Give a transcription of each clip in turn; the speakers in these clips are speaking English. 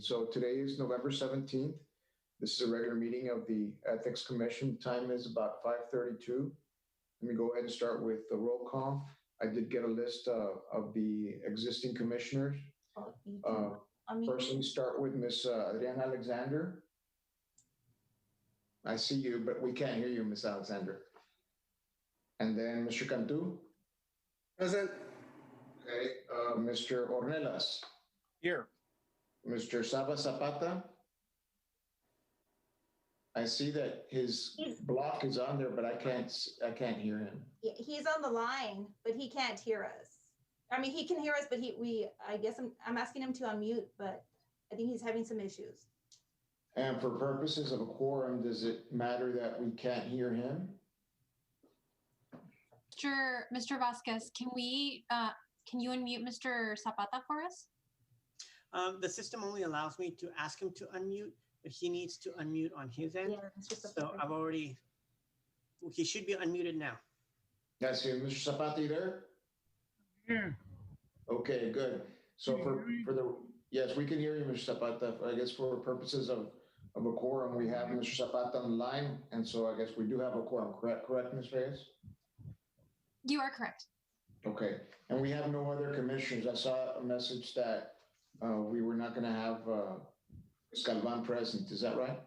So today is November 17th. This is a regular meeting of the Ethics Commission. Time is about 5:32. Let me go ahead and start with the roll call. I did get a list of the existing commissioners. First, let me start with Ms. Adriana Alexander. I see you, but we can't hear you, Ms. Alexander. And then Mr. Cantu. Present. Okay, Mr. Ornelas. Here. Mr. Saba Zapata. I see that his block is on there, but I can't hear him. Yeah, he's on the line, but he can't hear us. I mean, he can hear us, but I guess I'm asking him to unmute, but I think he's having some issues. And for purposes of a quorum, does it matter that we can't hear him? Sure, Mr. Vasquez, can you unmute Mr. Zapata for us? The system only allows me to ask him to unmute, but he needs to unmute on his end. Yeah, so he should be unmuted now. That's him. Mr. Zapata, you there? Yeah. Okay, good. So yes, we can hear you, Mr. Zapata. I guess for purposes of a quorum, we have Mr. Zapata on the line. And so I guess we do have a quorum, correct, Ms. Reyes? You are correct. Okay, and we have no other commissioners. I saw a message that we were not going to have Ms. Galvan present. Is that right?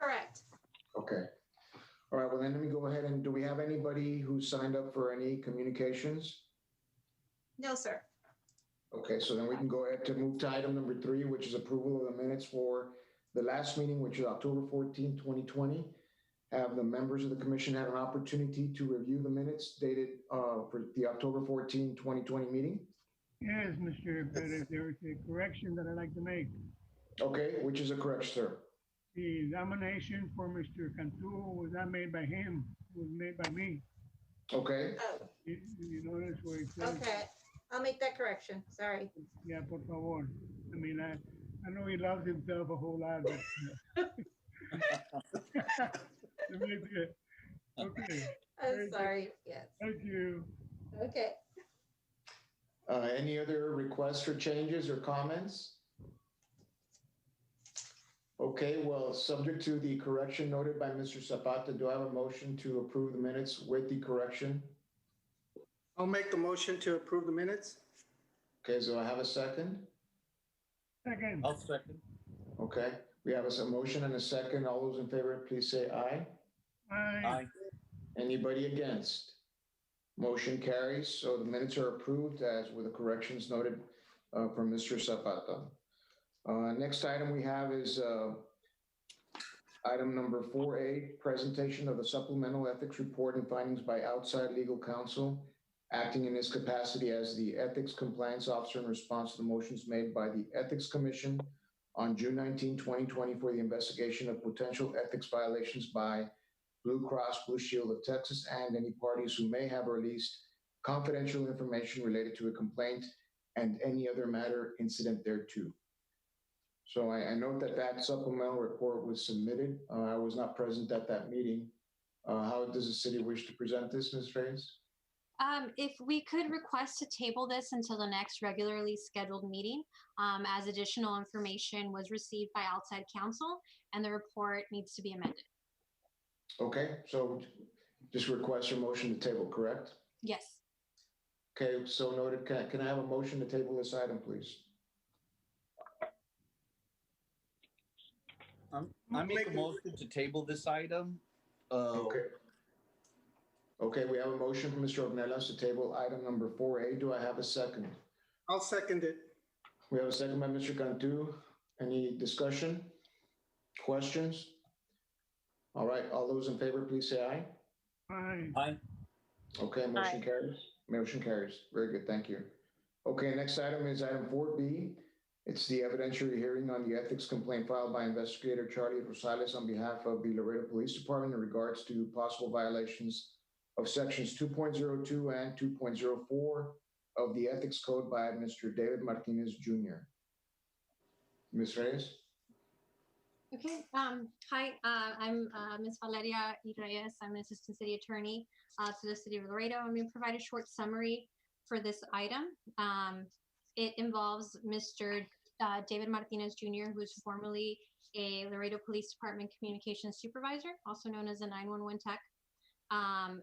Correct. Okay. All right, well then let me go ahead and do we have anybody who signed up for any communications? No, sir. Okay, so then we can go ahead to move to item number 3, which is approval of the minutes for the last meeting, which is October 14, 2020. Have the members of the commission had an opportunity to review the minutes dated for the October 14, 2020 meeting? Yes, Mr. Perez, there is a correction that I'd like to make. Okay, which is a correction, sir? The nomination for Mr. Cantu was not made by him, it was made by me. Okay. Oh. You notice where it says. Okay, I'll make that correction. Sorry. Yeah, por favor. I mean, I know he loves himself a whole lot, but okay. I'm sorry. Yes. Thank you. Okay. Any other requests for changes or comments? Okay, well, subject to the correction noted by Mr. Zapata, do I have a motion to approve the minutes with the correction? I'll make the motion to approve the minutes. Okay, so I have a second? Second. I'll second. Okay, we have a motion and a second. All those in favor, please say aye. Aye. Anybody against? Motion carries. So the minutes are approved as with the corrections noted from Mr. Zapata. Next item we have is item number 4A, presentation of the supplemental ethics report and findings by outside legal counsel, acting in his capacity as the ethics compliance officer in response to the motions made by the Ethics Commission on June 19, 2020 for the investigation of potential ethics violations by Blue Cross Blue Shield of Texas and any parties who may have released confidential information related to a complaint and any other matter incident thereto. So I note that supplemental report was submitted. I was not present at that meeting. How does the city wish to present this, Ms. Reyes? If we could request to table this until the next regularly scheduled meeting, as additional information was received by outside counsel and the report needs to be amended. Okay, so just request your motion to table, correct? Yes. Okay, so noted. Can I have a motion to table this item, please? I make a motion to table this item. Okay. Okay, we have a motion from Mr. Ornelas to table item number 4A. Do I have a second? I'll second it. We have a second by Mr. Cantu. Any discussion? Questions? All right, all those in favor, please say aye. Aye. Aye. Okay, motion carries. Motion carries. Very good, thank you. Okay, next item is item 4B. It's the evidentiary hearing on the ethics complaint filed by investigator Charlie Rosales on behalf of the Laredo Police Department in regards to possible violations of sections 2.02 and 2.04 of the Ethics Code by Mr. David Martinez, Jr. Ms. Reyes? Okay. Hi, I'm Ms. Valeria Reyes. I'm an assistant city attorney to the city of Laredo. I'm going to provide a short summary for this item. It involves Mr. David Martinez Jr., who is formerly a Laredo Police Department Communications Supervisor, also known as a 911 tech.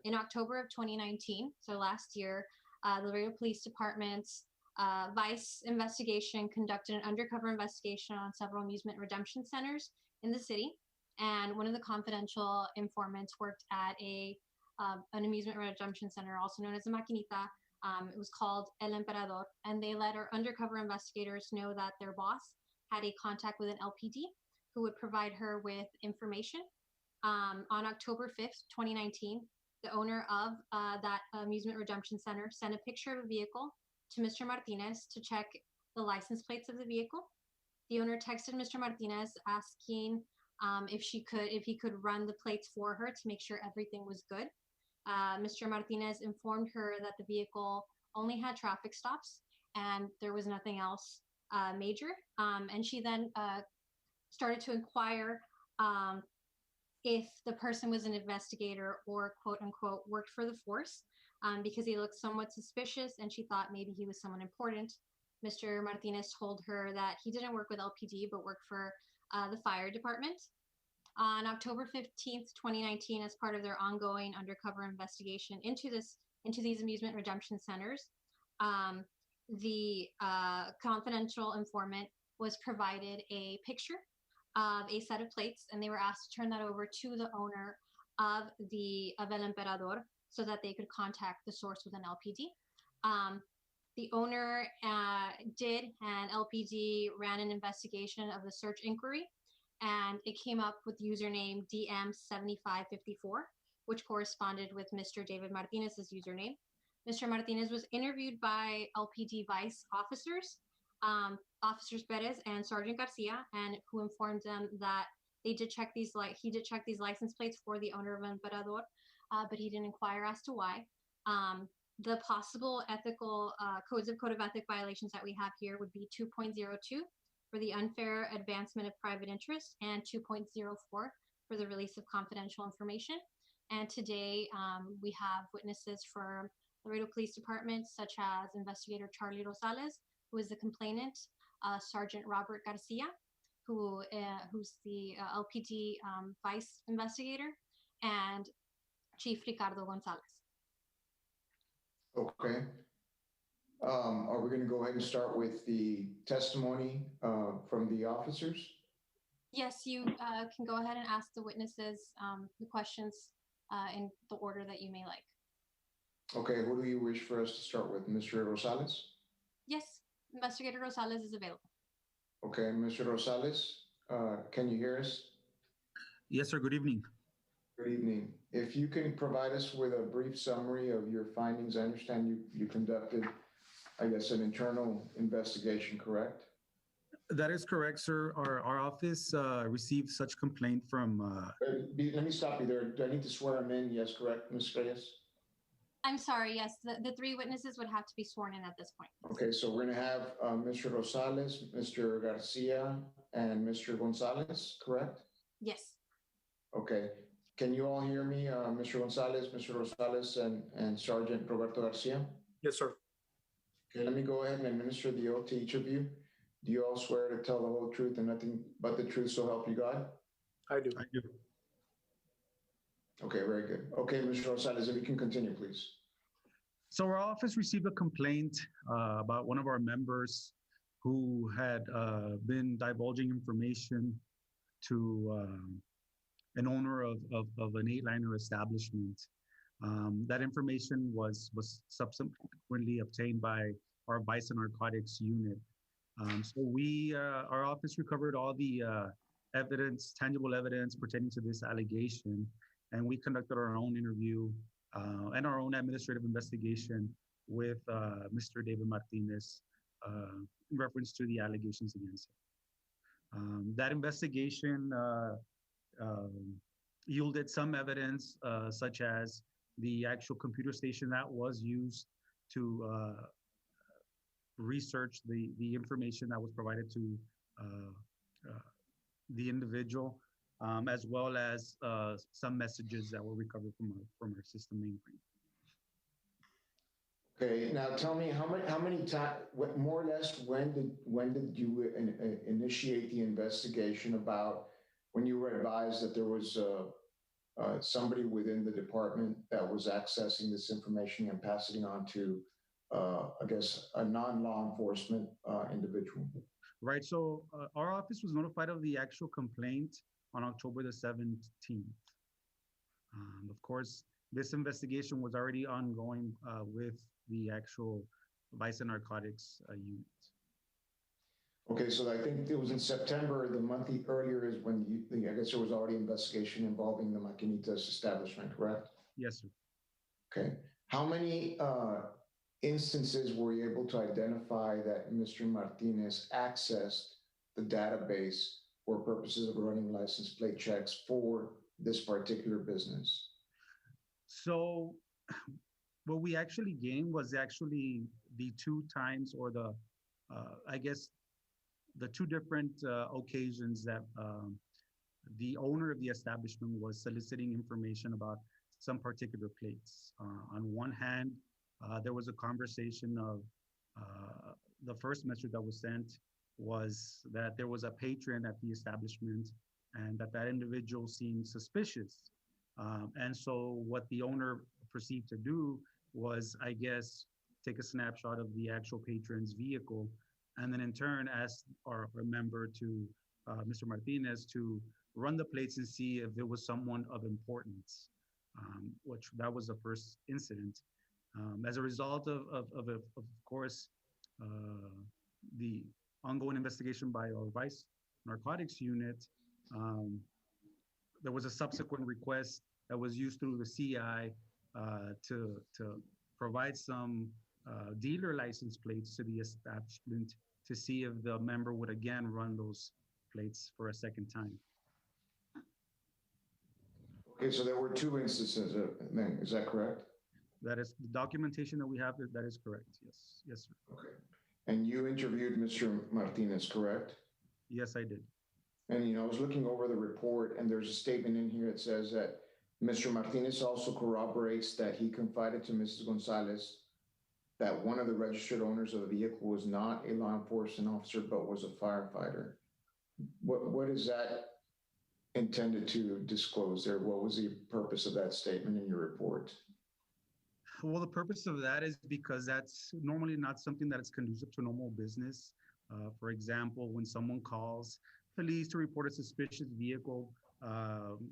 In October of 2019, so last year, the Laredo Police Department's Vice investigation conducted an undercover investigation on several amusement redemption centers in the city. And one of the confidential informants worked at an amusement redemption center, also known as a Maquinita. It was called El Emperador. And they let our undercover investigators know that their boss had a contact with an LPD who would provide her with information. On October 5th, 2019, the owner of that amusement redemption center sent a picture of a vehicle to Mr. Martinez to check the license plates of the vehicle. The owner texted Mr. Martinez asking if he could run the plates for her to make sure everything was good. Mr. Martinez informed her that the vehicle only had traffic stops and there was nothing else major. And she then started to inquire if the person was an investigator or quote unquote worked for the force, because he looked somewhat suspicious and she thought maybe he was someone important. Mr. Martinez told her that he didn't work with LPD but worked for the fire department. On October 15th, 2019, as part of their ongoing undercover investigation into these amusement redemption centers, the confidential informant was provided a picture of a set of plates, and they were asked to turn that over to the owner of El Emperador so that they could contact the source with an LPD. The owner did, and LPD ran an investigation of the search inquiry, and it came up with username DM7554, which corresponded with Mr. David Martinez's username. Mr. Martinez was interviewed by LPD Vice officers, Officers Perez and Sergeant Garcia, and who informed them that he did check these license plates for the owner of Emperador, but he didn't inquire as to why. The possible ethical code of ethic violations that we have here would be 2.02 for the unfair advancement of private interest and 2.04 for the release of confidential information. And today we have witnesses from Laredo Police Department, such as Investigator Charlie Rosales, who is the complainant, Sergeant Robert Garcia, who's the LPD Vice Investigator, and Chief Ricardo Gonzalez. Okay. Are we going to go ahead and start with the testimony from the officers? Yes, you can go ahead and ask the witnesses the questions in the order that you may like. Okay, who do you wish for us to start with? Mr. Rosales? Yes, Investigator Rosales is available. Okay, Mr. Rosales, can you hear us? Yes, sir. Good evening. Good evening. If you can provide us with a brief summary of your findings. I understand you conducted, I guess, an internal investigation, correct? That is correct, sir. Our office received such complaint from... Let me stop you there. Do I need to swear him in? Yes, correct, Ms. Reyes? I'm sorry, yes, the three witnesses would have to be sworn in at this point. Okay, so we're going to have Mr. Rosales, Mr. Garcia, and Mr. Gonzalez, correct? Yes. Okay. Can you all hear me, Mr. Gonzalez, Mr. Rosales, and Sergeant Roberto Garcia? Yes, sir. Okay, let me go ahead and administer the oath to each of you. Do you all swear to tell the whole truth and nothing but the truth, so help you God? I do. I do. Okay, very good. Okay, Mr. Rosales, if you can continue, please. So our office received a complaint about one of our members who had been divulging information to an owner of an 8-liner establishment. That information was subsequently obtained by our Vice Narcotics unit. So our office recovered all the evidence, tangible evidence pertaining to this allegation, and we conducted our own interview and our own administrative investigation with Mr. David Martinez in reference to the allegations against him. That investigation yielded some evidence, such as the actual computer station that was used to research the information that was provided to the individual, as well as some messages that were recovered from our system mainframe. Okay, now tell me how many times, more or less, when did you initiate the investigation about when you were advised that there was somebody within the department that was accessing this information and passing it on to, I guess, a non-law enforcement individual? Right. So our office was notified of the actual complaint on October the 17th. Of course, this investigation was already ongoing with the actual Vice and Narcotics unit. Okay, so I think it was in September, the month earlier is when I guess there was already investigation involving the Maquinitas establishment, correct? Yes, sir. Okay. How many instances were you able to identify that Mr. Martinez accessed the database for purposes of running license plate checks for this particular business? So what we actually gained was actually the two times, or the, I guess, the two different occasions that the owner of the establishment was soliciting information about some particular plates. On one hand, there was a conversation of the first message that was sent was that there was a patron at the establishment and that individual seemed suspicious. And so what the owner proceeded to do was, I guess, take a snapshot of the actual patron's vehicle, and then in turn asked our member to Mr. Martinez to run the plates and see if there was someone of importance, which that was the first incident. As a result of course, the ongoing investigation by our Vice Narcotics unit, there was a subsequent request that was used through the CI to provide some dealer license plates to the establishment to see if the member would again run those plates for a second time. Okay, so there were two instances then, is that correct? That is the documentation that we have, that is correct, yes. Yes, sir. Okay. And you interviewed Mr. Martinez, correct? Yes, I did. And, I was looking over the report and there's a statement in here that says that Mr. Martinez also corroborates that he confided to Mrs. Gonzalez that one of the registered owners of the vehicle was not a law enforcement officer, but was a firefighter. What is that intended to disclose there? What was the purpose of that statement in your report? Well, the purpose of that is because that's normally not something that is conducive to normal business. For example, when someone calls police to report a suspicious vehicle,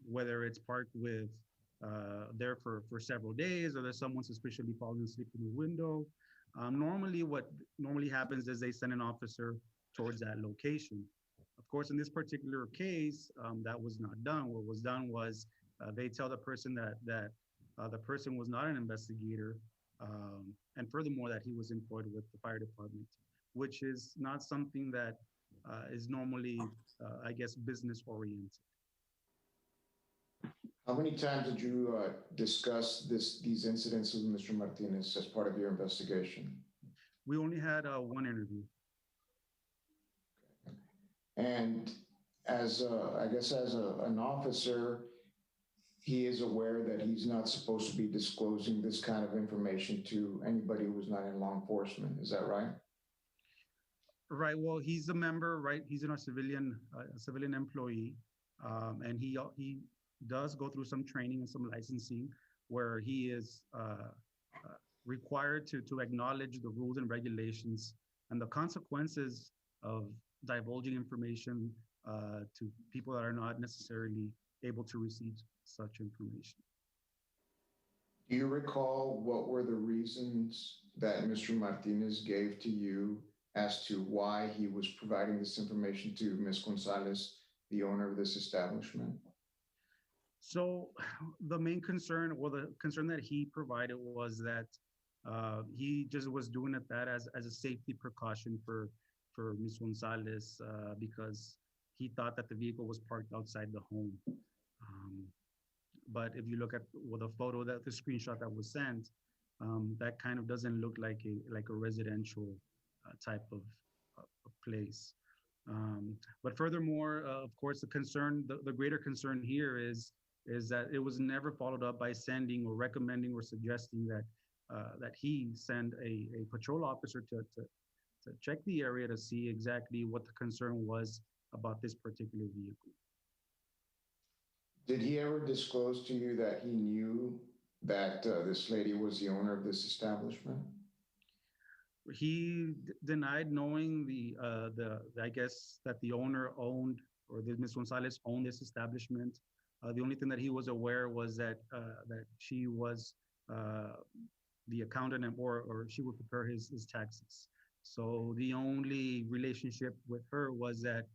whether it's parked with there for several days, or there's someone suspiciously falling asleep in the window, normally what normally happens is they send an officer towards that location. Of course, in this particular case, that was not done. What was done was they tell the person that the person was not an investigator, and furthermore that he was employed with the fire department, which is not something that is normally, I guess, business oriented. How many times did you discuss these incidents with Mr. Martinez as part of your investigation? We only had one interview. And as I guess as an officer, he is aware that he's not supposed to be disclosing this kind of information to anybody who's not in law enforcement. Is that right? Right. Well, he's a member, right? He's a civilian employee, and he does go through some training and some licensing where he is required to acknowledge the rules and regulations and the consequences of divulging information to people that are not necessarily able to receive such information. Do you recall what were the reasons that Mr. Martinez gave to you as to why he was providing this information to Ms. Gonzalez, the owner of this establishment? So the main concern, or the concern that he provided, was that he just was doing it that as a safety precaution for Ms. Gonzalez, because he thought that the vehicle was parked outside the home. But if you look at the photo, the screenshot that was sent, that kind of doesn't look like a residential type of place. But furthermore, of course, the greater concern here is that it was never followed up by sending or recommending or suggesting that that he send a patrol officer to check the area to see exactly what the concern was about this particular vehicle. Did he ever disclose to you that he knew that this lady was the owner of this establishment? He denied knowing I guess that the owner owned, or that Ms. Gonzalez owned this establishment. The only thing that he was aware was that she was the accountant, or she would prepare his taxes. So the only relationship with her was that,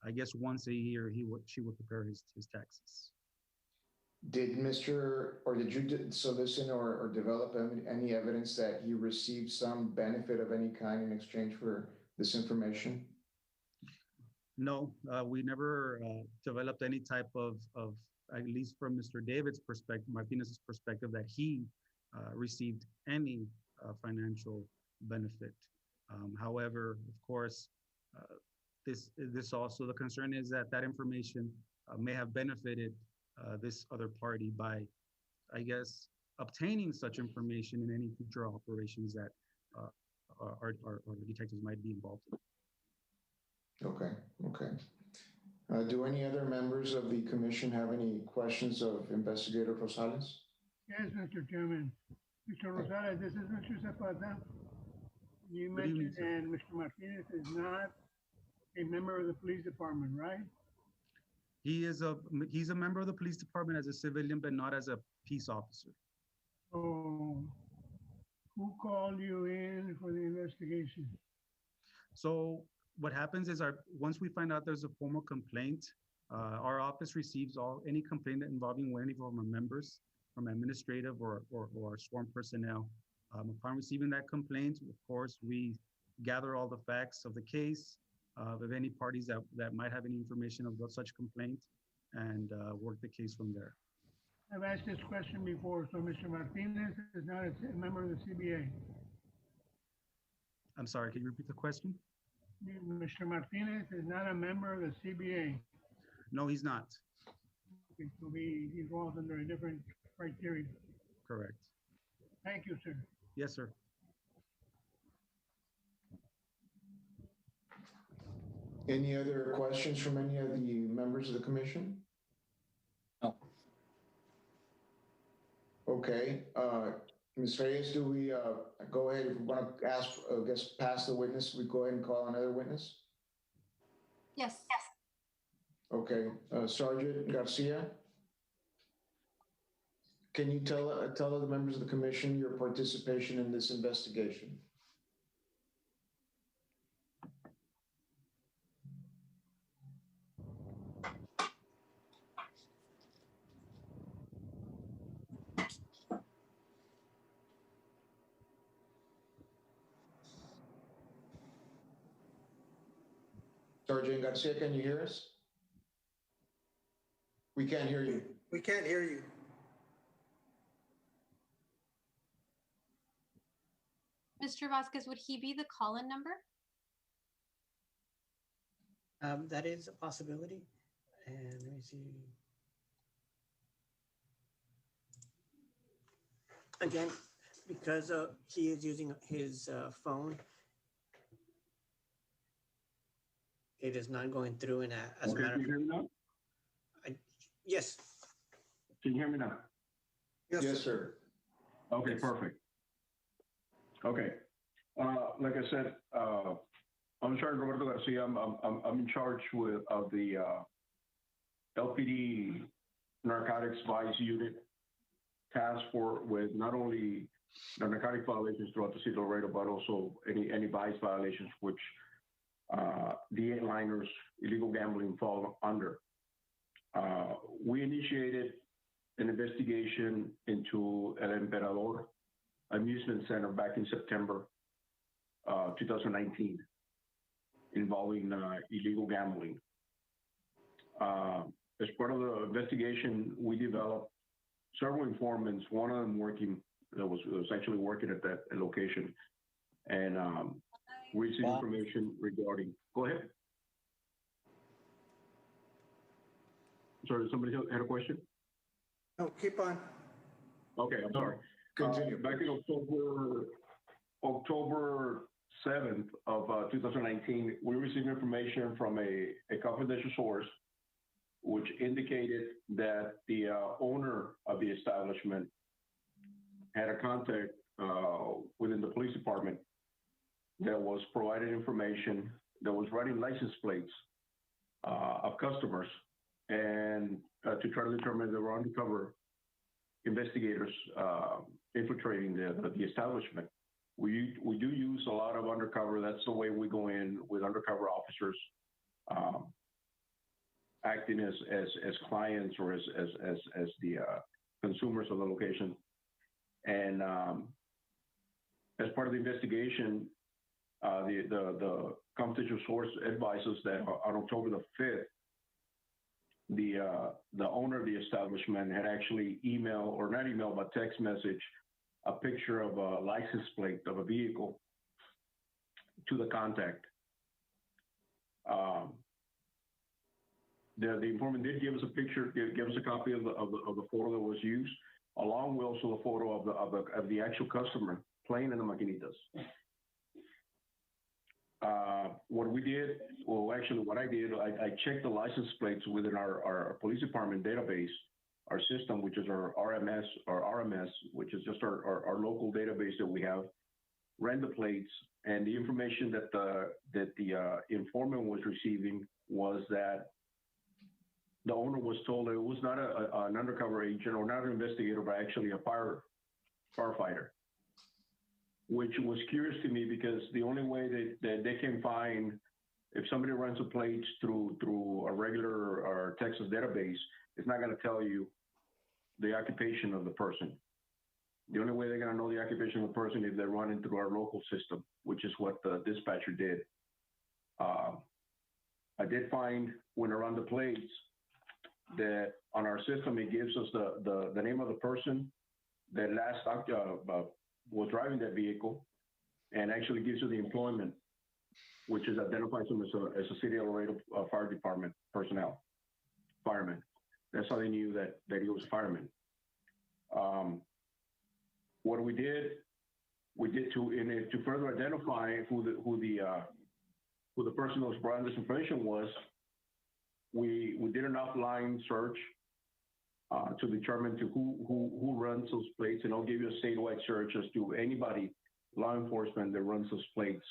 I guess, once a year she would prepare his taxes. Did you solicit or develop any evidence that he received some benefit of any kind in exchange for this information? No, we never developed any type of, at least from Mr. David's perspective, Martinez's perspective, that he received any financial benefit. However, of course, this also, the concern is that information may have benefited this other party by, I guess, obtaining such information in any future operations that our detectives might be involved in. Okay. Do any other members of the commission have any questions of Investigator Rosales? Yes, Mr. Chairman. Mr. Rosales, this is Mr. Zapata. You mentioned, and Mr. Martinez is not a member of the police department, right? He's a member of the police department as a civilian, but not as a peace officer. So, who called you in for the investigation? So what happens is once we find out there's a formal complaint, our office receives any complaint involving any of our members, from administrative or sworn personnel. Upon receiving that complaint, of course, we gather all the facts of the case, of any parties that might have any information about such complaint, and work the case from there. I've asked this question before, so Mr. Martinez is not a member of the CBA. I'm sorry, can you repeat the question? Mr. Martinez is not a member of the CBA. No, he's not. Okay, so he falls under a different criteria. Correct. Thank you, sir. Yes, sir. Any other questions from any of the members of the commission? No. Okay, Ms. Reyes, do we go ahead, if we want to ask, I guess, pass the witness, we go ahead and call another witness? Yes. Okay, Sergeant Garcia? Can you tell the members of the commission your participation in this investigation? Sergeant Garcia, can you hear us? We can't hear you. We can't hear you. Mr. Vasquez, would he be the call-in number? That is a possibility. And let me see. Again, because he is using his phone, it is not going through in as a matter Can you hear me now? Yes. Can you hear me now? Yes, sir. Okay, perfect. Okay. Like I said, I'm Sergeant Roberto Garcia. I'm in charge of the LPD Narcotics Vice Unit task force with not only the narcotic violations throughout the city of Laredo, but also any vice violations which the eight-liners, illegal gambling fall under. We initiated an investigation into El Emperador Amusement Center back in September 2019 involving illegal gambling. As part of the investigation, we developed several informants, one of them was actually working at that location, and we received information regarding, go ahead. Sorry, somebody had a question? No, keep on. Okay, I'm sorry. Continue. Back in October 7th of 2019, we received information from a confidential source which indicated that the owner of the establishment had a contact within the police department that was providing information, that was writing license plates of customers, and to try to determine there were undercover investigators infiltrating the establishment. We do use a lot of undercover. That's the way we go in, with undercover officers acting as clients or as the consumers of the location. And as part of the investigation, the confidential source advises that on October the 5th, the owner of the establishment had actually emailed, or not email, but text message, a picture of a license plate of a vehicle to the contact. The informant did give us a picture, give us a copy of the photo that was used, along with also the photo of the actual customer playing in the maquinitas. What we did, well, actually what I did, I checked the license plates within our police department database, our system, which is our RMS, which is just our local database that we have, ran the plates, and the information that the informant was receiving was that the owner was told that it was not an undercover agent or not an investigator, but actually a firefighter, which was curious to me, because the only way that they can find, if somebody runs the plates through a regular or Texas database, it's not going to tell you the occupation of the person. The only way they're going to know the occupation of the person is they're running through our local system, which is what the dispatcher did. I did find, when I run the plates, that on our system, it gives us the name of the person that last was driving that vehicle, and actually gives you the employment, which is identifies him as a City of Laredo Fire Department personnel, fireman. That's how they knew that he was a fireman. What we did to further identify who the person who was providing this information was, we did an offline search to determine who runs those plates, and I'll give you a statewide search as to anybody, law enforcement, that runs those plates.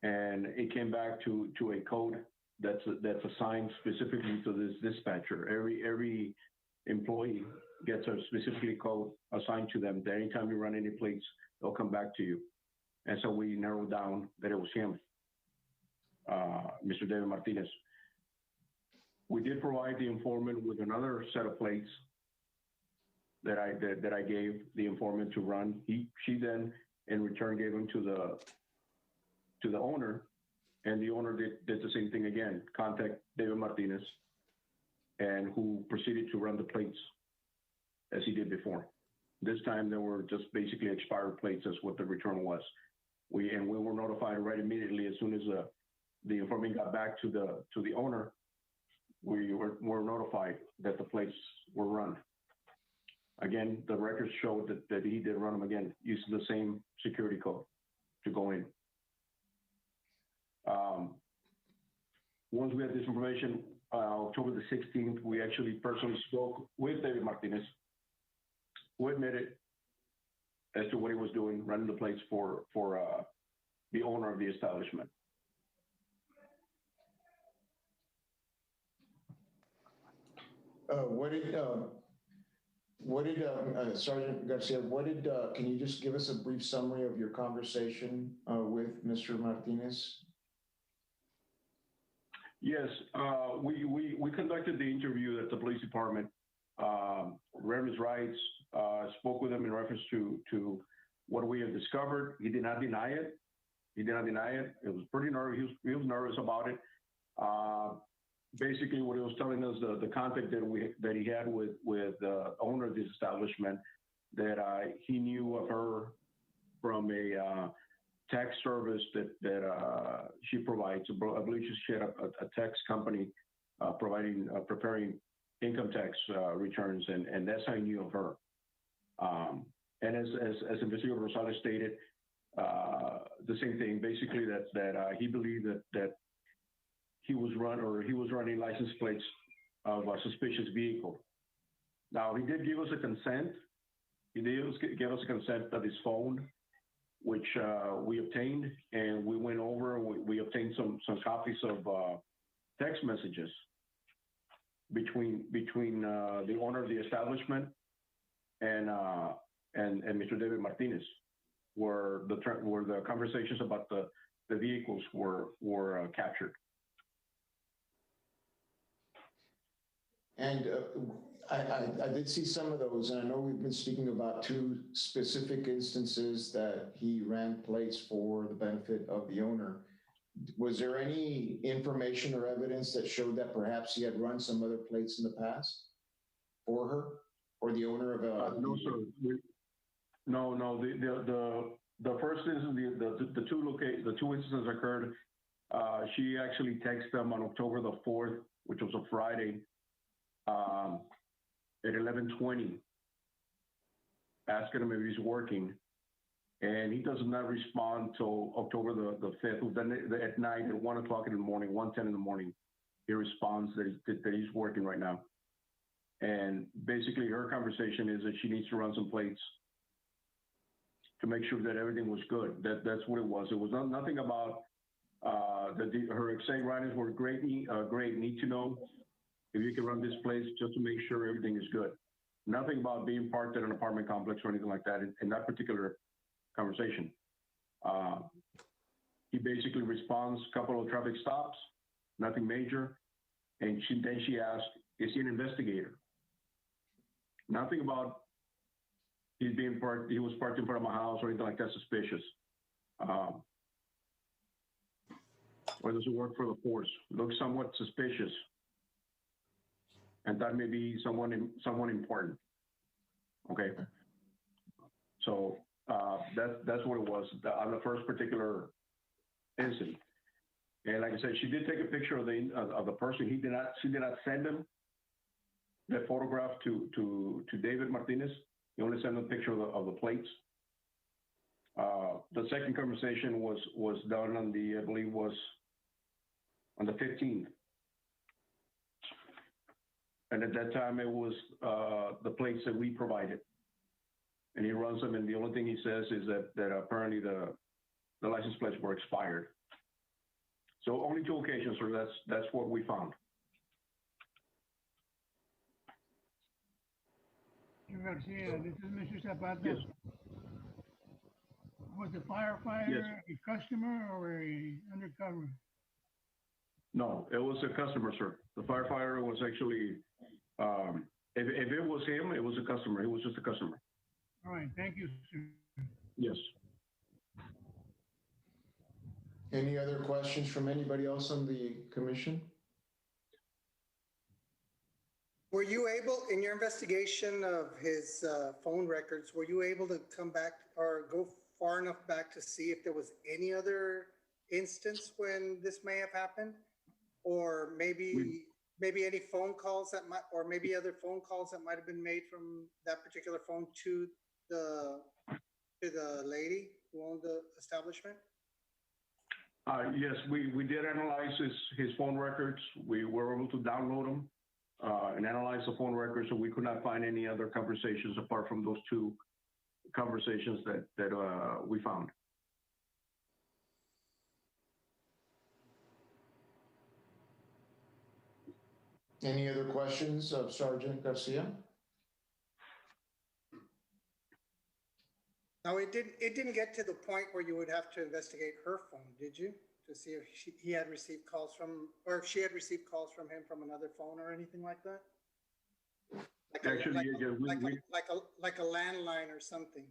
And it came back to a code that's assigned specifically to this dispatcher. Every employee gets a specific code assigned to them, that anytime you run any plates, they'll come back to you. And so we narrowed down that it was him, Mr. David Martinez. We did provide the informant with another set of plates that I gave the informant to run. She then, in return, gave them to the owner, and the owner did the same thing again, contact David Martinez, and who proceeded to run the plates as he did before. This time, they were just basically expired plates, as what the return was. We were notified right immediately as soon as the informant got back to the owner. We were notified that the plates were run. Again, the records showed that he did run them again, using the same security code to go in. Once we had this information, October the 16th, we actually personally spoke with David Martinez, who admitted as to what he was doing, running the plates for the owner of the establishment. Sergeant Garcia, can you just give us a brief summary of your conversation with Mr. Martinez? Yes, we conducted the interview at the police department, read his rights, spoke with him in reference to what we had discovered. He did not deny it. It was pretty nervous. He was nervous about it. Basically, what he was telling us, the contact that he had with the owner of this establishment, that he knew of her from a tax service that she provides. I believe she had a tax company preparing income tax returns, and that's how he knew of her. And as Investigator Rosales stated, the same thing, basically that he believed that he was running license plates of a suspicious vehicle. Now, he did give us a consent. He did give us a consent of his phone, which we obtained, and we went over. We obtained some copies of text messages between the owner of the establishment and Mr. David Martinez, where the conversations about the vehicles were captured. And I did see some of those, and I know we've been speaking about two specific instances that he ran plates for the benefit of the owner. Was there any information or evidence that showed that perhaps he had run some other plates in the past for her or the owner of a? No, sir. No. The first instance, the two instances occurred. She actually texted him on October the 4th, which was a Friday, at 11:20, asking him if he's working, and he does not respond till October the 5th. Then at night, at 1 o'clock in the morning, 1:10 in the morning, he responds that he's working right now. And basically, her conversation is that she needs to run some plates to make sure that everything was good. That's what it was. It was nothing about her exact writings were great. Need to know if you can run this place just to make sure everything is good. Nothing about being parked at an apartment complex or anything like that in that particular conversation. He basically responds a couple of traffic stops, nothing major. And then she asked, is he an investigator? Nothing about he was parked in front of my house or anything like that suspicious. Or does he work for the force? Looks somewhat suspicious. And that may be someone important. Okay. So that's what it was on the first particular incident. And like I said, she did take a picture of the person. She did not send him that photograph to David Martinez. He only sent a picture of the plates. The second conversation was done on I believe was on the 15th. And at that time, it was the plates that we provided. And he runs them, and the only thing he says is that apparently the license plates were expired. So only 2 occasions, so that's what we found. Mr. Garcia, this is Mr. Zapata. Yes. Was the firefighter Yes. a customer or a undercover? No, it was a customer, sir. The firefighter was actually, if it was him, it was a customer. He was just a customer. All right, thank you, sir. Yes. Any other questions from anybody else on the commission? Were you able, in your investigation of his phone records, were you able to come back or go far enough back to see if there was any other instance when this may have happened? Or maybe any phone calls that might, or maybe other phone calls that might have been made from that particular phone to the lady who owned the establishment? Yes, we did analyze his phone records. We were able to download them and analyze the phone records, so we could not find any other conversations apart from those 2 conversations that we found. Any other questions of Sergeant Garcia? No, it didn't get to the point where you would have to investigate her phone, did you? To see if he had received calls from, or if she had received calls from him from another phone or anything like that? Like a landline or something.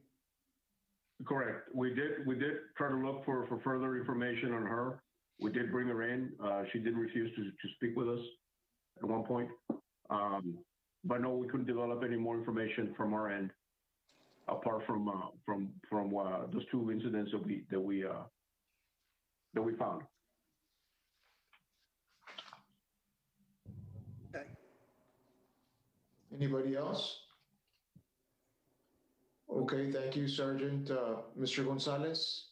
Correct. We did try to look for further information on her. We did bring her in. She did refuse to speak with us at one point. But no, we couldn't develop any more information from our end, apart from those 2 incidents that we found. Okay. Anybody else? Okay, thank you, Sergeant. Mr. Gonzalez?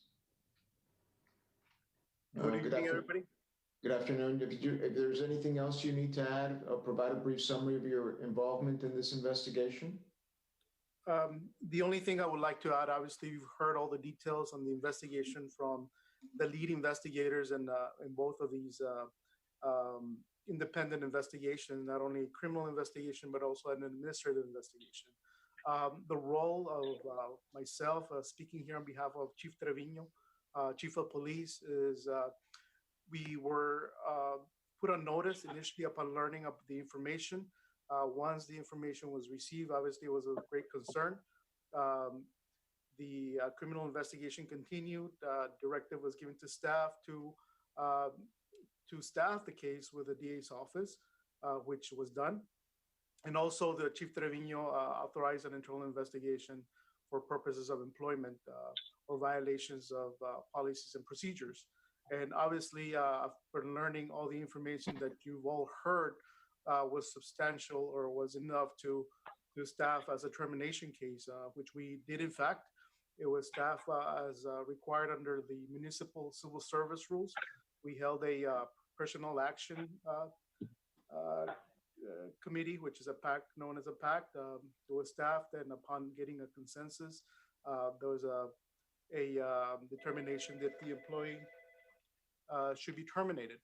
Good evening, everybody. Good afternoon. If there's anything else you need to add, provide a brief summary of your involvement in this investigation. The only thing I would like to add, obviously, you've heard all the details on the investigation from the lead investigators in both of these independent investigations, not only criminal investigation, but also an administrative investigation. The role of myself, speaking here on behalf of Chief Trevino, Chief of Police, is we were put on notice initially upon learning of the information. Once the information was received, obviously it was of great concern. The criminal investigation continued. Directive was given to staff to staff the case with the DA's office, which was done. And also the Chief Trevino authorized an internal investigation for purposes of employment or violations of policies and procedures. And obviously, after learning all the information that you've all heard was substantial or was enough to staff as a termination case, which we did in fact. It was staffed as required under the municipal civil service rules. We held a personnel action committee, which is a pact known as a pact. It was staffed, and upon getting a consensus, there was a determination that the employee should be terminated.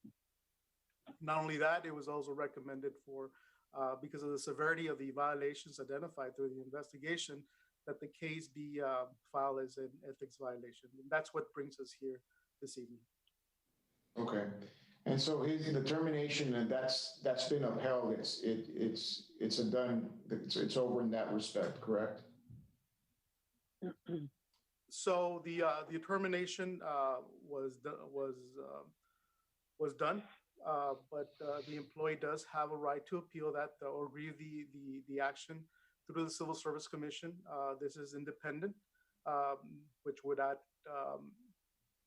Not only that, it was also recommended for, because of the severity of the violations identified through the investigation, that the case be filed as an ethics violation. And that's what brings us here this evening. Okay. And so the termination, and that's been upheld. It's over in that respect, correct? So the termination was done, but the employee does have a right to appeal that or review the action through the Civil Service Commission. This is independent, which would add.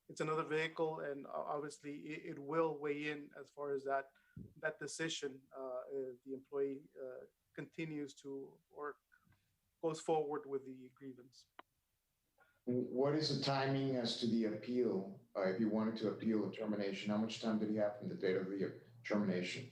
It's another vehicle, and obviously it will weigh in as far as that decision if the employee continues to or goes forward with the grievance. What is the timing as to the appeal? If you wanted to appeal a termination, how much time did he have from the date of the termination?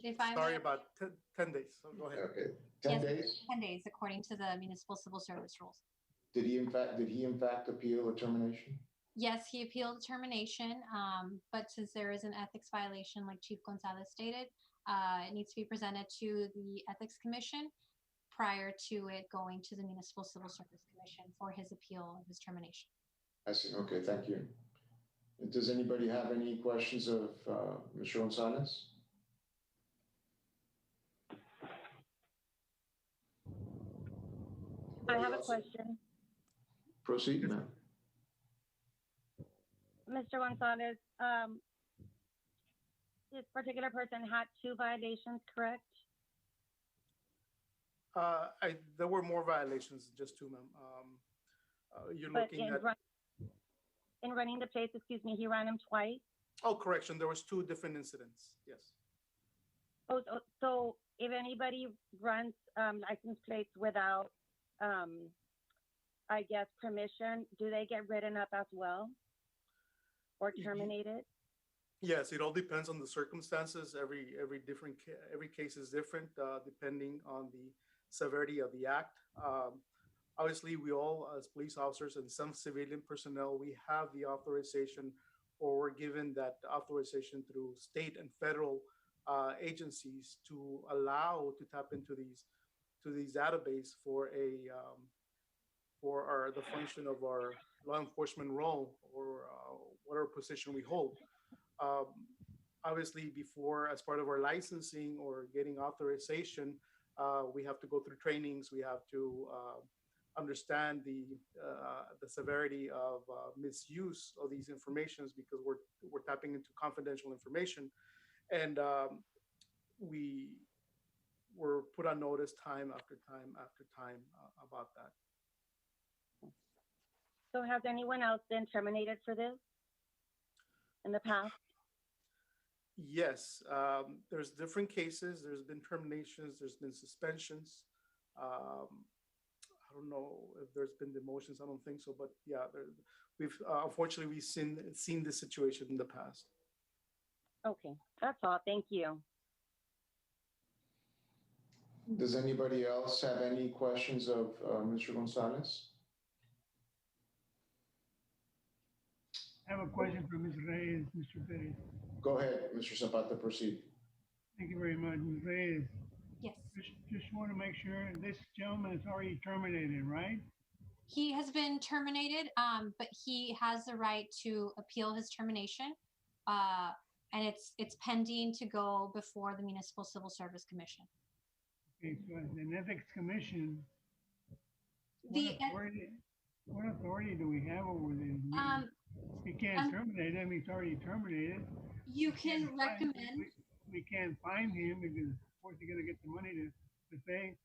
If I Sorry, may, about 10 days. So go ahead. Okay, 10 days. 10 days, according to the municipal civil service rules. Did he in fact appeal a termination? Yes, he appealed the termination, but since there is an ethics violation, like Chief Gonzalez stated, it needs to be presented to the Ethics Commission prior to it going to the Municipal Civil Service Commission for his appeal of his termination. I see. Okay, thank you. Does anybody have any questions of Mr. Gonzalez? I have a question. Proceed, ma'am. Mr. Gonzalez, this particular person had 2 violations, correct? There were more violations, just 2, ma'am. You're But looking at. In running the place, excuse me, he ran him twice? Oh, correction. There was 2 different incidents. Yes. Oh, so if anybody runs license plates without, I guess, permission, do they get written up as well or terminated? Yes, it all depends on the circumstances. Every case is different depending on the severity of the act. Obviously, we all, as police officers and some civilian personnel, we have the authorization, or we're given that authorization through state and federal agencies to allow to tap into these database for the function of our law enforcement role or whatever position we hold. Obviously, before, as part of our licensing or getting authorization, we have to go through trainings. We have to understand the severity of misuse of these informations, because we're tapping into confidential information, and we were put on notice time after time after time about that. So has anyone else been terminated for this in the past? Yes, there's different cases. There's been terminations. There's been suspensions. Um, I don't know if there's been demotions. I don't think so. But yeah, we've unfortunately we've seen this situation in the past. Okay, that's all. Thank you. Does anybody else have any questions of Mr. Gonzalez? I have a question for Ms. Reyes, Mr. Perez. Go ahead, Mr. Zapata, proceed. Thank you very much, Ms. Reyes. Yes. Just want to make sure this gentleman is already terminated, right? He has been terminated, but he has the right to appeal his termination. And it's pending to go before the Municipal Civil Service Commission. Okay, so as an ethics commission, what authority do we have over this? We can't terminate him. He's already terminated. You can recommend. We can't fine him because, of course, you're going to get the money to pay.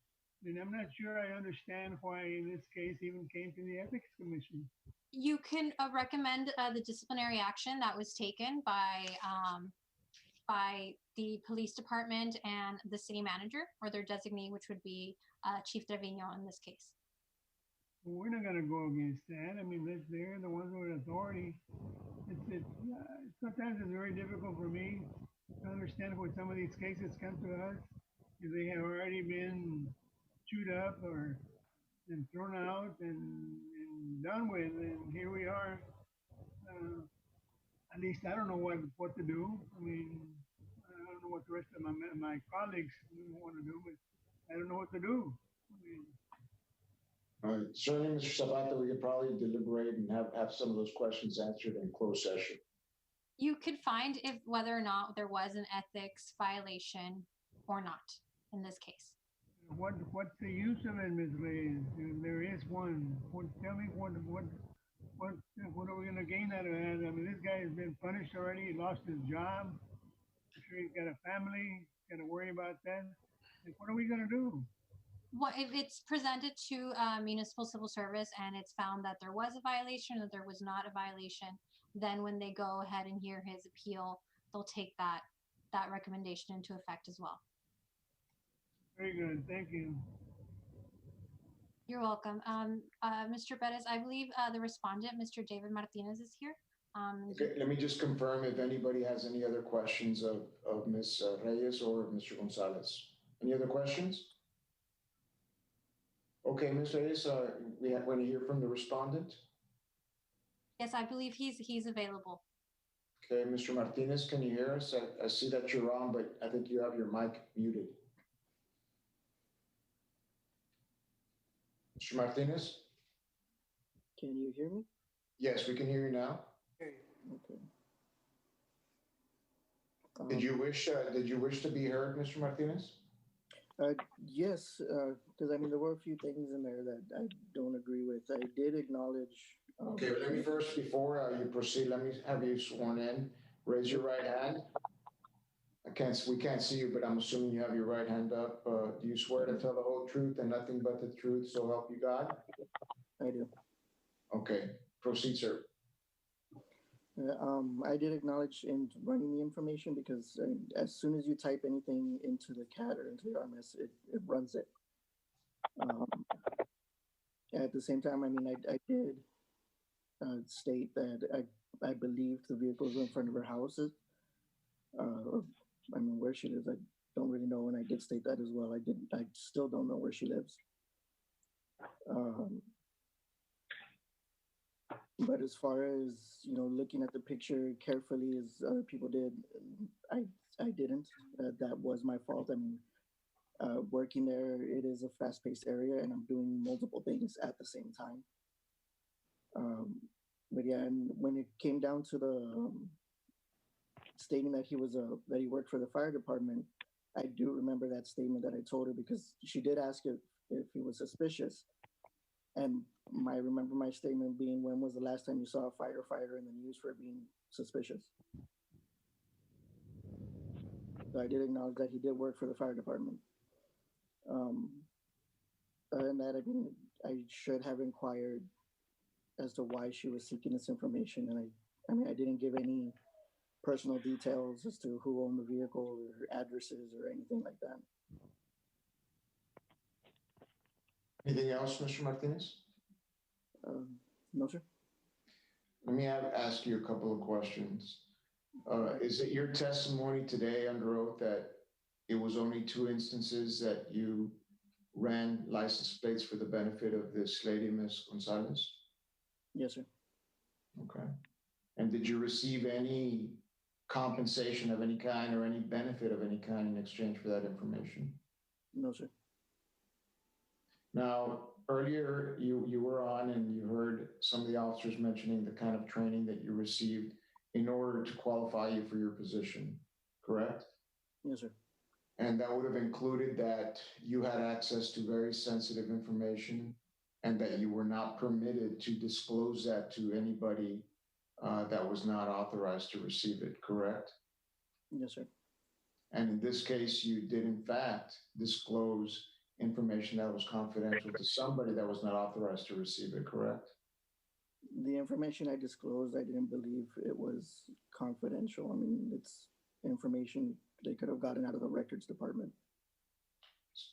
And I'm not sure I understand why in this case even came to the ethics commission. You can recommend the disciplinary action that was taken by the police department and the city manager or their designee, which would be Chief Trevino in this case. Well, we're not going to go against that. I mean, they're the ones with authority. Sometimes it's very difficult for me to understand when some of these cases come to us, if they have already been chewed up or and thrown out and done with, and here we are. At least I don't know what to do. I mean, I don't know what the rest of my colleagues want to do, but I don't know what to do. I mean, All right, certainly, Mr. Zapata, we could probably deliberate and have some of those questions answered in closed session. You could find if whether or not there was an ethics violation or not in this case. What's the use of it, Ms. Reyes? There is one. Tell me what are we gonna gain out of that? I mean, this guy has been punished already. He lost his job. I'm sure he's got a family. Got to worry about that. Like, what are we gonna do? Well, if it's presented to Municipal Civil Service and it's found that there was a violation or there was not a violation, then when they go ahead and hear his appeal, they'll take that recommendation into effect as well. Very good. Thank you. You're welcome. Mr. Perez, I believe the respondent, Mr. David Martinez, is here. Okay, let me just confirm if anybody has any other questions of Ms. Reyes or Mr. Gonzalez. Any other questions? Okay, Ms. Reyes, we want to hear from the respondent. Yes, I believe he's available. Okay, Mr. Martinez, can you hear us? I see that you're on, but I think you have your mic muted. Mr. Martinez? Can you hear me? Yes, we can hear you now. Okay. Did you wish to be heard, Mr. Martinez? Yes, because I mean, there were a few things in there that I don't agree with. I did acknowledge. Okay, but let me first, before you proceed, let me have you sworn in. Raise your right hand. We can't see you, but I'm assuming you have your right hand up. Do you swear to tell the whole truth and nothing but the truth, so help you God? I do. Okay, proceed, sir. I did acknowledge in running the information because as soon as you type anything into the CAT or into the RMS, it runs it. At the same time, I mean, I did state that I believed the vehicles were in front of her houses. I mean, where she lives, I don't really know, and I did state that as well. I still don't know where she lives. But as far as, you know, looking at the picture carefully as other people did, I didn't. That was my fault. I mean, working there, it is a fast-paced area, and I'm doing multiple things at the same time. But yeah, and when it came down to the stating that that he worked for the fire department, I do remember that statement that I told her because she did ask if he was suspicious. And I remember my statement being, when was the last time you saw a firefighter in the news for being suspicious? So I did acknowledge that he did work for the fire department. Other than that, I mean, I should have inquired as to why she was seeking this information. And I mean, I didn't give any personal details as to who owned the vehicle or addresses or anything like that. Anything else, Mr. Martinez? No, sir. Let me ask you a couple of questions. Is it your testimony today under oath that it was only 2 instances that you ran license plates for the benefit of this lady, Ms. Gonzalez? Yes, sir. Okay. And did you receive any compensation of any kind or any benefit of any kind in exchange for that information? No, sir. Now, earlier you were on and you heard some of the officers mentioning the kind of training that you received in order to qualify you for your position, correct? Yes, sir. And that would have included that you had access to very sensitive information and that you were not permitted to disclose that to anybody that was not authorized to receive it, correct? Yes, sir. And in this case, you did in fact disclose information that was confidential to somebody that was not authorized to receive it, correct? The information I disclosed, I didn't believe it was confidential. I mean, it's information they could have gotten out of the records department.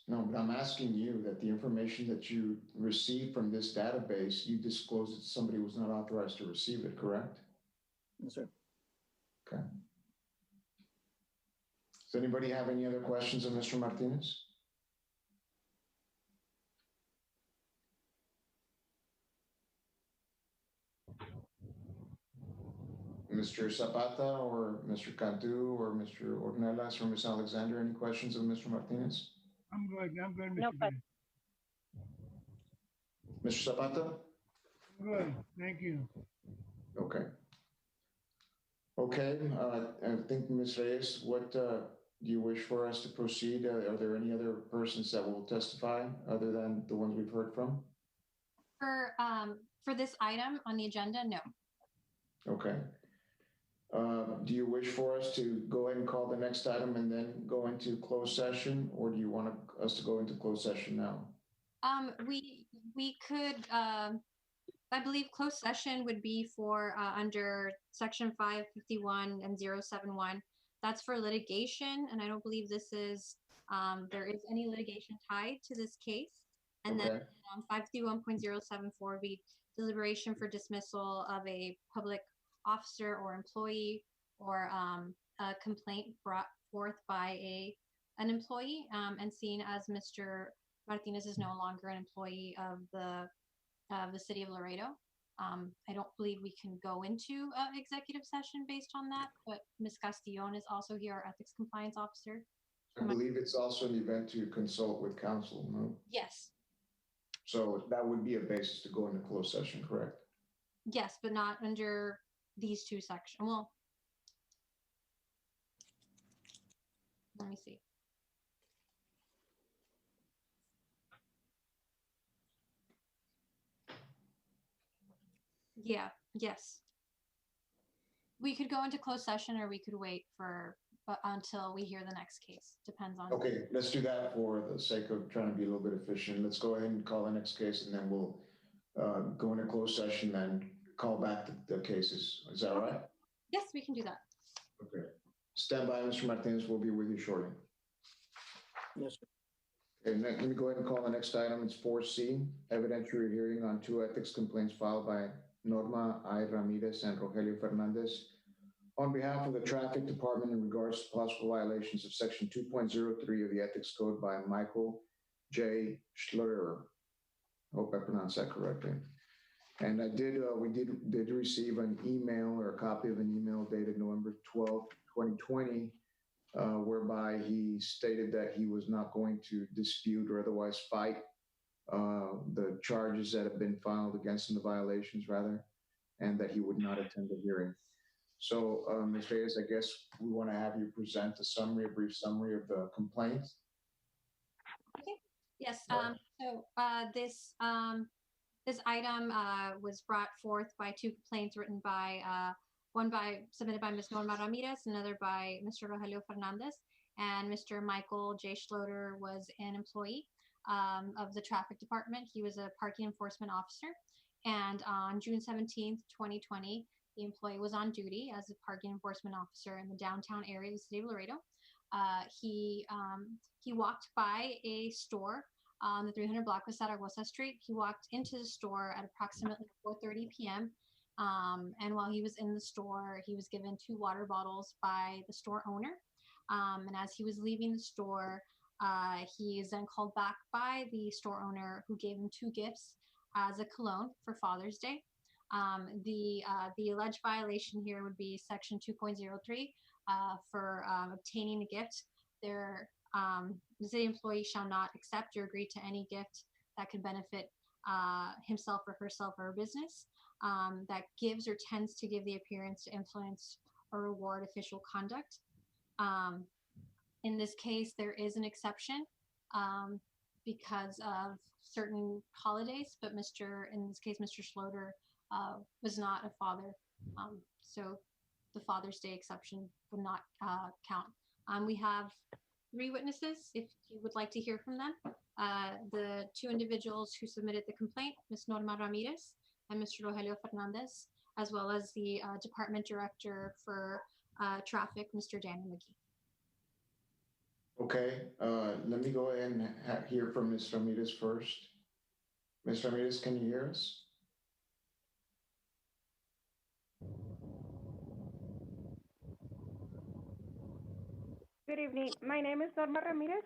No, but I'm asking you that the information that you received from this database, you disclosed it to somebody who was not authorized to receive it, correct? Yes, sir. Okay. Does anybody have any other questions of Mr. Martinez? Mr. Zapata or Mr. Cantu or Mr. Ornelas or Ms. Alexander, any questions of Mr. Martinez? I'm good, Mr. No, but Mr. Zapata? I'm good, thank you. Okay. Okay, I think Ms. Reyes, what do you wish for us to proceed? Are there any other persons that will testify other than the ones we've heard from? For this item on the agenda, no. Okay. Do you wish for us to go ahead and call the next item and then go into closed session, or do you want us to go into closed session now? We could, I believe closed session would be for under section 551 and 071. That's for litigation, and I don't believe this is, there is any litigation tied to this case. And Okay. then 551.074 would be deliberation for dismissal of a public officer or employee, or a complaint brought forth by an employee, and seen as Mr. Martinez is no longer an employee of the city of Laredo. I don't believe we can go into executive session based on that, but Ms. Castillon is also here, our ethics compliance officer. I believe it's also an event to consult with counsel, no? Yes. So that would be a basis to go into closed session, correct? Yes, but not under these two sections. Well, let me see. Yeah, yes. We could go into closed session, or we could wait for until we hear the next case. Depends on. Okay, let's do that for the sake of trying to be a little bit efficient. Let's go ahead and call the next case, and then we'll go into closed session and call back the cases. Is that all right? Yes, we can do that. Okay. Stand by, Mr. Martinez. We'll be with you shortly. Yes, sir. Okay, let me go ahead and call the next item. It's 4C, evidentiary hearing on 2 ethics complaints filed by Norma I. Ramirez and Rogelio Fernandez on behalf of the Traffic Department in regards to possible violations of Section 2.03 of the Ethics Code by Michael J. Schluter. Hope I pronounced that correctly. And we did receive an email, or a copy of an email dated November 12th, 2020, whereby he stated that he was not going to dispute or otherwise fight the charges that have been filed against him, the violations rather, and that he would not attend the hearing. So, Ms. Reyes, I guess we want to have you present a brief summary of the complaint. Okay. Yes. So this item was brought forth by 2 complaints written by one submitted by Ms. Norma Ramirez, another by Mr. Rogelio Fernandez, and Mr. Michael J. Schluter was an employee of the traffic department. He was a parking enforcement officer. And on June 17th, 2020, the employee was on duty as a parking enforcement officer in the downtown area of the city of Laredo. He walked by a store on the 300 block of Zaragoza Street. He walked into the store at approximately 4:30 p.m. And while he was in the store, he was given 2 water bottles by the store owner. And as he was leaving the store, he is then called back by the store owner, who gave him 2 gifts as a cologne for Father's Day. The alleged violation here would be section 2.03 for obtaining a gift. The city employee shall not accept or agree to any gift that could benefit himself or herself or a business that gives or tends to give the appearance to influence or reward official conduct. In this case, there is an exception because of certain holidays, but in this case, Mr. Schloter was not a father, so the Father's Day exception would not count. We have 3 witnesses, if you would like to hear from them. The 2 individuals who submitted the complaint, Ms. Norma Ramirez and Mr. Rogelio Fernandez, as well as the Department Director for Traffic, Mr. Daniel McGee. Okay, let me go ahead and hear from Ms. Ramirez first. Ms. Ramirez, can you hear us? Good evening. My name is Norma Ramirez,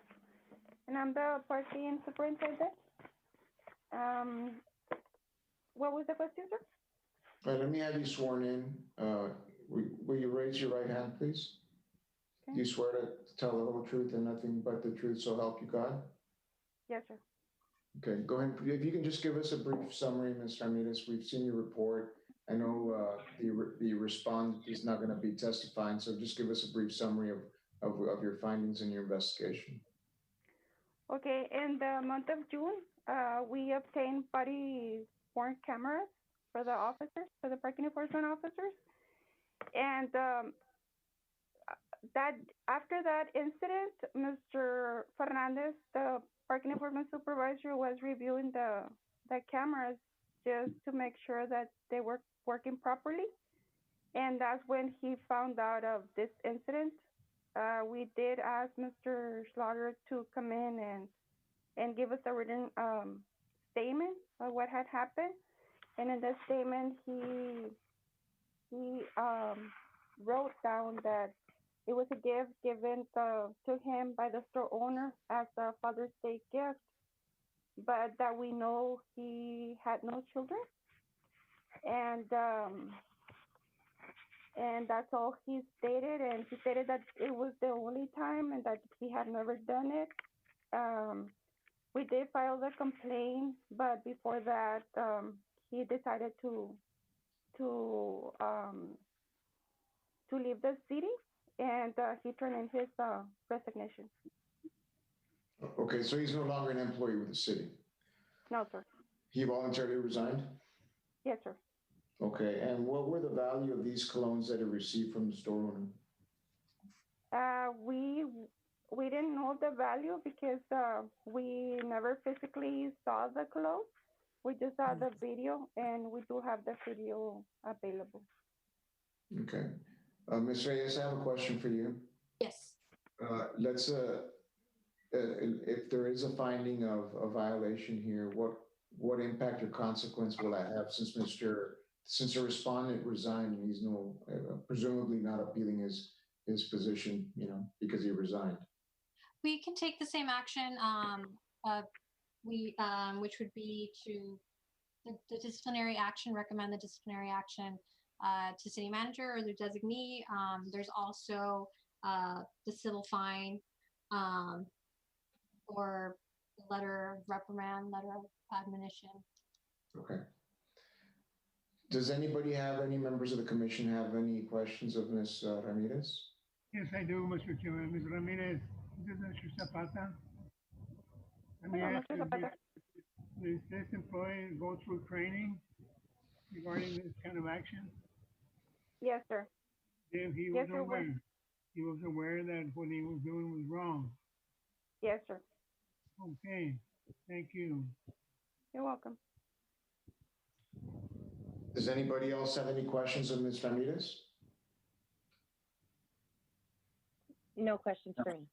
and I'm the parking superintendent. What was the question, sir? Let me have you sworn in. Will you raise your right hand, please? Okay. Do you swear to tell the whole truth and nothing but the truth, so help you God? Yes, sir. Okay, go ahead. If you can just give us a brief summary, Ms. Ramirez. We've seen your report. I know the respondent is not going to be testifying, so just give us a brief summary of your findings in your investigation. Okay, in the month of June, we obtained body-worn cameras for the officers, for the parking enforcement officers. And that after that incident, Mr. Fernandez, the parking enforcement supervisor, was reviewing the cameras just to make sure that they were working properly. And that's when he found out of this incident. We did ask Mr. Slaughter to come in and give us a written statement of what had happened. And in the statement, he wrote down that it was a gift given to him by the store owner as a Father's Day gift, but that we know he had no children. And that's all he stated. And he stated that it was the only time and that he had never done it. We did file the complaint, but before that, he decided to leave the city, and he turned in his resignation. Okay, so he's no longer an employee with the city? No, sir. He voluntarily resigned? Yes, sir. Okay, and what were the value of these colognes that he received from the store owner? We didn't know the value because we never physically saw the clothes. We just saw the video, and we do have the video available. Okay. Ms. Reyes, I have a question for you. Yes. Let's, if there is a finding of a violation here, what impact or consequence will that have since the respondent resigned and he's presumably not appealing his position, because he resigned? We can take the same action, which would be to the disciplinary action, recommend the disciplinary action to city manager or their designee. There's also the civil fine or letter of reprimand, letter of admonition. Okay. Does anybody any members of the commission have any questions of Ms. Ramirez? Yes, I do, Mr. Chairman. Ms. Ramirez, this is Mr. Zapata. Let me ask you, does this employee go through training regarding this kind of action? Yes, sir. If he was aware, he was aware that what he was doing was wrong? Yes, sir. Okay, thank you. You're welcome. Does anybody else have any questions of Ms. Ramirez? No questions for me.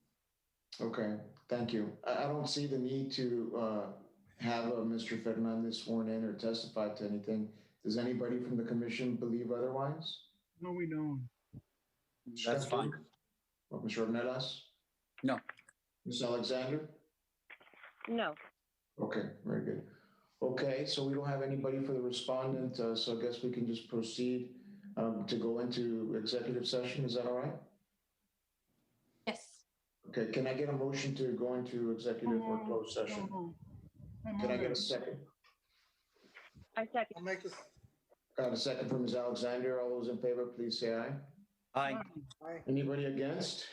Okay, thank you. I don't see the need to have Mr. Fernandez sworn in or testify to anything. Does anybody from the commission believe otherwise? No, we don't. That's fine. Mr. Ornelas? No. Ms. Alexander? No. Okay, very good. Okay, so we don't have anybody for the respondent, so I guess we can just proceed to go into executive session. Is that all right? Yes. Okay, can I get a motion to go into executive or closed session? Can I get a second? I second. I'll make this. Got a second from Ms. Alexander. All those in favor, please say aye. Aye. Aye. Anybody against?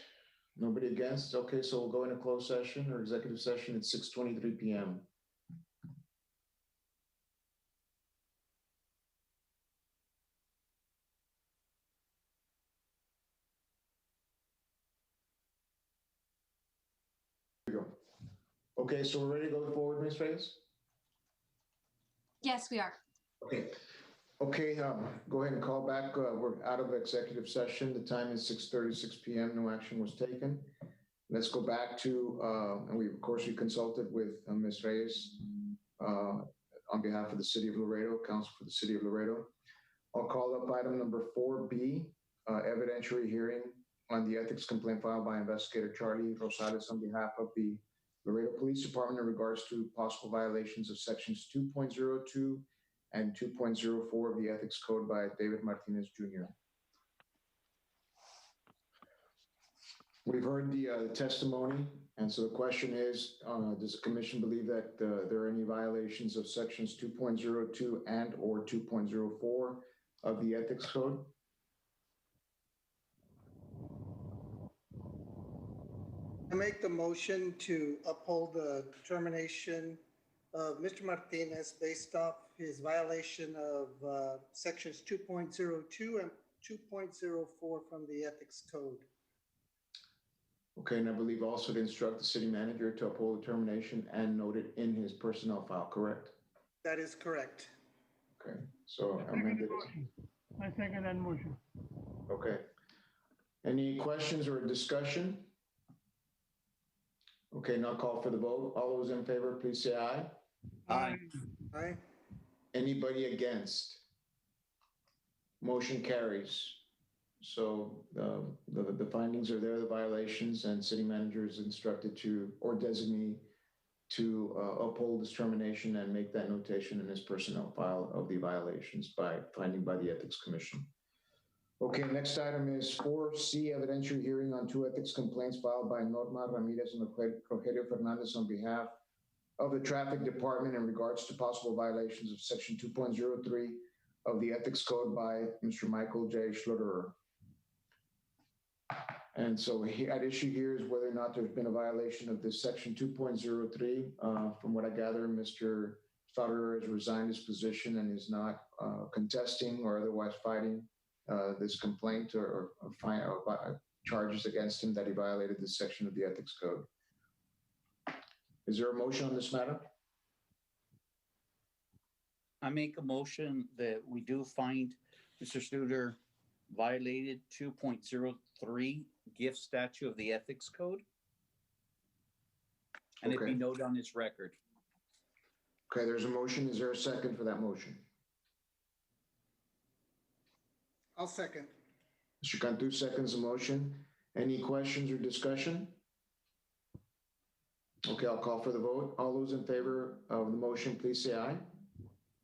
Nobody against? Okay, so we'll go into closed session or executive session at 6:23 p.m. Here we go. Okay, so we're ready to go forward, Ms. Reyes? Yes, we are. Okay. Okay, go ahead and call back. We're out of executive session. The time is 6:36 p.m. No action was taken. Let's go back to, and we, of course, we consulted with Ms. Reyes on behalf of the City of Laredo, Council for the City of Laredo. I'll call up item number 4B, evidentiary hearing on the ethics complaint filed by investigator Charlie Rosales on behalf of the Laredo Police Department in regards to possible violations of sections 2.02 and 2.04 of the Ethics Code by David Martinez Jr. We've heard the testimony, and so the question is, does the commission believe that there are any violations of sections 2.02 and or 2.04 of the Ethics Code? I make the motion to uphold the determination of Mr. Martinez based off his violation of sections 2.02 and 2.04 from the Ethics Code. Okay, and I believe also to instruct the city manager to uphold the termination and note it in his personnel file, correct? That is correct. Okay, so I second that motion. Okay. Any questions or discussion? Okay, now call for the vote. All those in favor, please say aye. Aye. Aye. Anybody against? Motion carries. So the findings are there, the violations, and city manager is instructed to, or designee, to uphold this termination and make that notation in his personnel file of the violations by finding by the Ethics Commission. Okay, next item is 4C, evidentiary hearing on 2 ethics complaints filed by Norma Ramirez and Rogelio Fernandez on behalf of the Traffic Department in regards to possible violations of Section 2.03 of the Ethics Code by Mr. Michael J. Schlutterer. And so at issue here is whether or not there's been a violation of this Section 2.03. From what I gather, Mr. Schlutterer has resigned his position and is not contesting or otherwise fighting this complaint or charges against him that he violated this section of the Ethics Code. Is there a motion on this matter? I make a motion that we do find Mr. Studer violated 2.03 gift statute of the Ethics Code. And it be noted on his record. Okay, there's a motion. Is there a second for that motion? I'll second. Mr. Cantu seconds the motion. Any questions or discussion? Okay, I'll call for the vote. All those in favor of the motion, please say aye.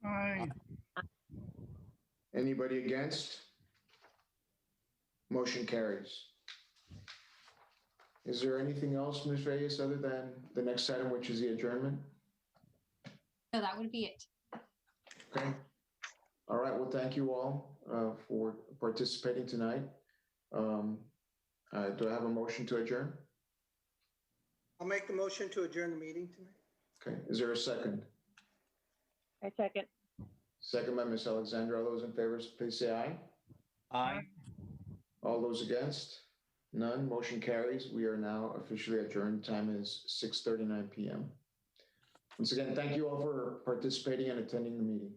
Aye. Anybody against? Motion carries. Is there anything else, Ms. Reyes, other than the next item, which is the adjournment? No, that would be it. Okay. All right. Well, thank you all for participating tonight. Do I have a motion to adjourn? I'll make the motion to adjourn the meeting tonight. Okay. Is there a second? I second. Second by Ms. Alexander. All those in favor, please say aye. Aye. All those against? None. Motion carries. We are now officially adjourned. Time is 6:39 p.m. Once again, thank you all for participating and attending the meeting.